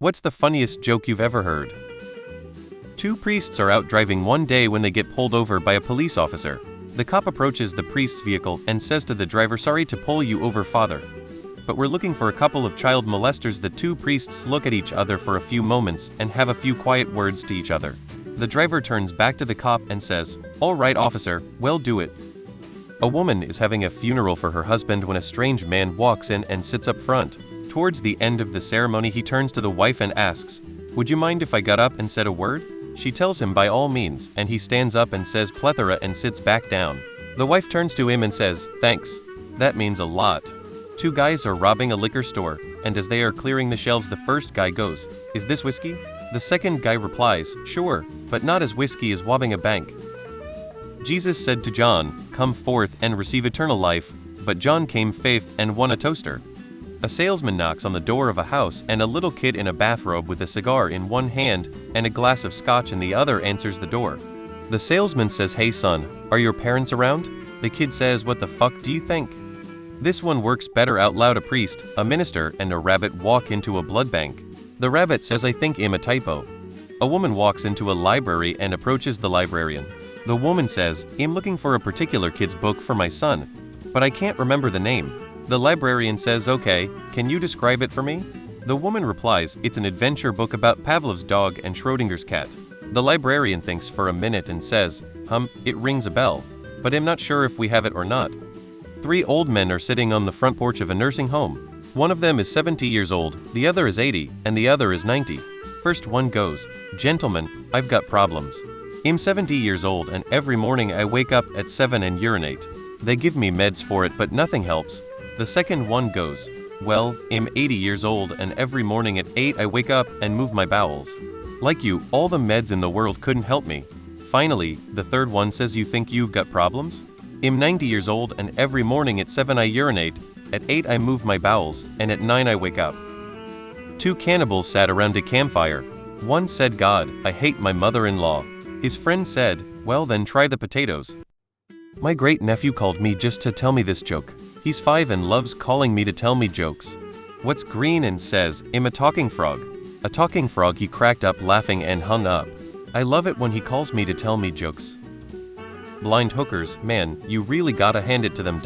What's the funniest joke you've ever heard? Two priests are out driving one day when they get pulled over by a police officer. The cop approaches the priest's vehicle and says to the driver, "Sorry to pull you over, father, but we're looking for a couple of child molesters." The two priests look at each other for a few moments and have a few quiet words to each other. The driver turns back to the cop and says, "All right, officer, well, do it." A woman is having a funeral for her husband when a strange man walks in and sits up front. Towards the end of the ceremony, he turns to the wife and asks, "Would you mind if I got up and said a word?" She tells him by all means, and he stands up and says plethora and sits back down. The wife turns to him and says, "Thanks. That means a lot." Two guys are robbing a liquor store, and as they are clearing the shelves, the first guy goes, "Is this whiskey?" The second guy replies, "Sure, but not as whiskey as robbing a bank." Jesus said to John, "Come forth and receive eternal life," but John came faith and won a toaster. A salesman knocks on the door of a house, and a little kid in a bathrobe with a cigar in one hand and a glass of scotch in the other answers the door. The salesman says, "Hey son, are your parents around?" The kid says, "What the fuck do you think? This one works better." Out loud, a priest, a minister, and a rabbit walk into a blood bank. The rabbit says, "I think I'm a typo." A woman walks into a library and approaches the librarian. The woman says, "I'm looking for a particular kid's book for my son, but I can't remember the name." The librarian says, "Okay, can you describe it for me?" The woman replies, "It's an adventure book about Pavlov's dog and Schrodinger's cat." The librarian thinks for a minute and says, It rings a bell, but I'm not sure if we have it or not." Three old men are sitting on the front porch of a nursing home. One of them is 70 years old, the other is 80, and the other is 90. First one goes, "Gentlemen, I've got problems. I'm 70 years old and every morning I wake up at 7 and urinate. They give me meds for it but nothing helps." The second one goes, "Well, I'm 80 years old and every morning at 8 I wake up and move my bowels. Like you, all the meds in the world couldn't help me." Finally, the third one says, "You think you've got problems? I'm 90 years old and every morning at 7 I urinate, at 8 I move my bowels, and at 9 I wake up." Two cannibals sat around a campfire. One said, "God, I hate my mother-in-law." His friend said, "Well then try the potatoes. My great-nephew called me just to tell me this joke. He's 5 and loves calling me to tell me jokes. What's green?" and says, "I'm a talking frog." A talking frog. He cracked up laughing and hung up. I love it when he calls me to tell me jokes. Blind hookers, man, you really gotta hand it to them.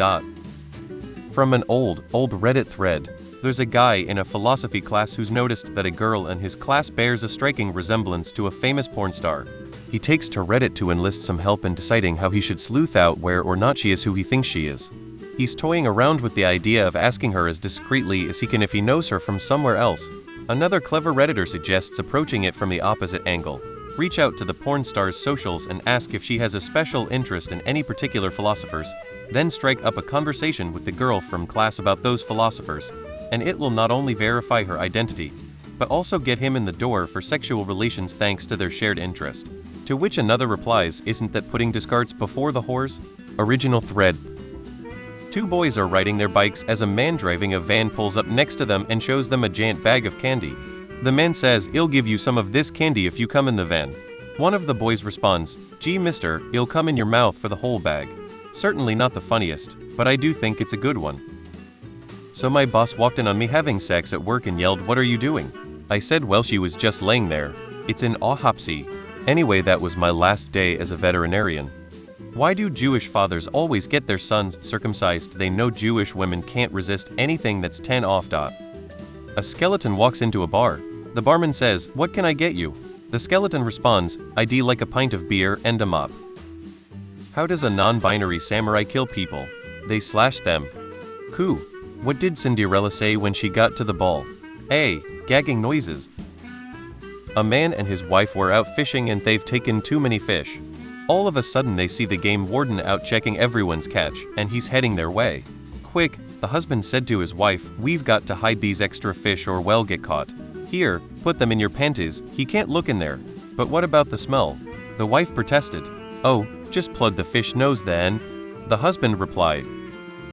From an old Reddit thread. There's a guy in a philosophy class who's noticed that a girl in his class bears a striking resemblance to a famous porn star. He takes to Reddit to enlist some help in deciding how he should sleuth out where or not she is who he thinks she is. He's toying around with the idea of asking her as discreetly as he can if he knows her from somewhere else. Another clever Redditor suggests approaching it from the opposite angle. Reach out to the porn star's socials and ask if she has a special interest in any particular philosophers, then strike up a conversation with the girl from class about those philosophers, and it will not only verify her identity, but also get him in the door for sexual relations thanks to their shared interest. To which another replies, "Isn't that putting discards before the whores?" Original thread. Two boys are riding their bikes as a man driving a van pulls up next to them and shows them a giant bag of candy. The man says, "I'll give you some of this candy if you come in the van." One of the boys responds, "Gee mister, it'll come in your mouth for the whole bag." Certainly not the funniest, but I do think it's a good one. So my boss walked in on me having sex at work and yelled, "What are you doing?" I said, "Well, she was just laying there. It's an autopsy." Anyway, that was my last day as a veterinarian. Why do Jewish fathers always get their sons circumcised? They know Jewish women can't resist anything that's 10 off. A skeleton walks into a bar. The barman says, "What can I get you?" The skeleton responds, "I'd like a pint of beer and a mop." How does a non-binary samurai kill people? They slash them. Coo. What did Cinderella say when she got to the ball? A. Gagging noises. A man and his wife were out fishing and they've taken too many fish. All of a sudden they see the game warden out checking everyone's catch, and he's heading their way. Quick, the husband said to his wife, "We've got to hide these extra fish or we'll get caught. Here, put them in your panties, he can't look in there." "But what about the smell?" The wife protested. "Oh, just plug the fish nose then." The husband replied,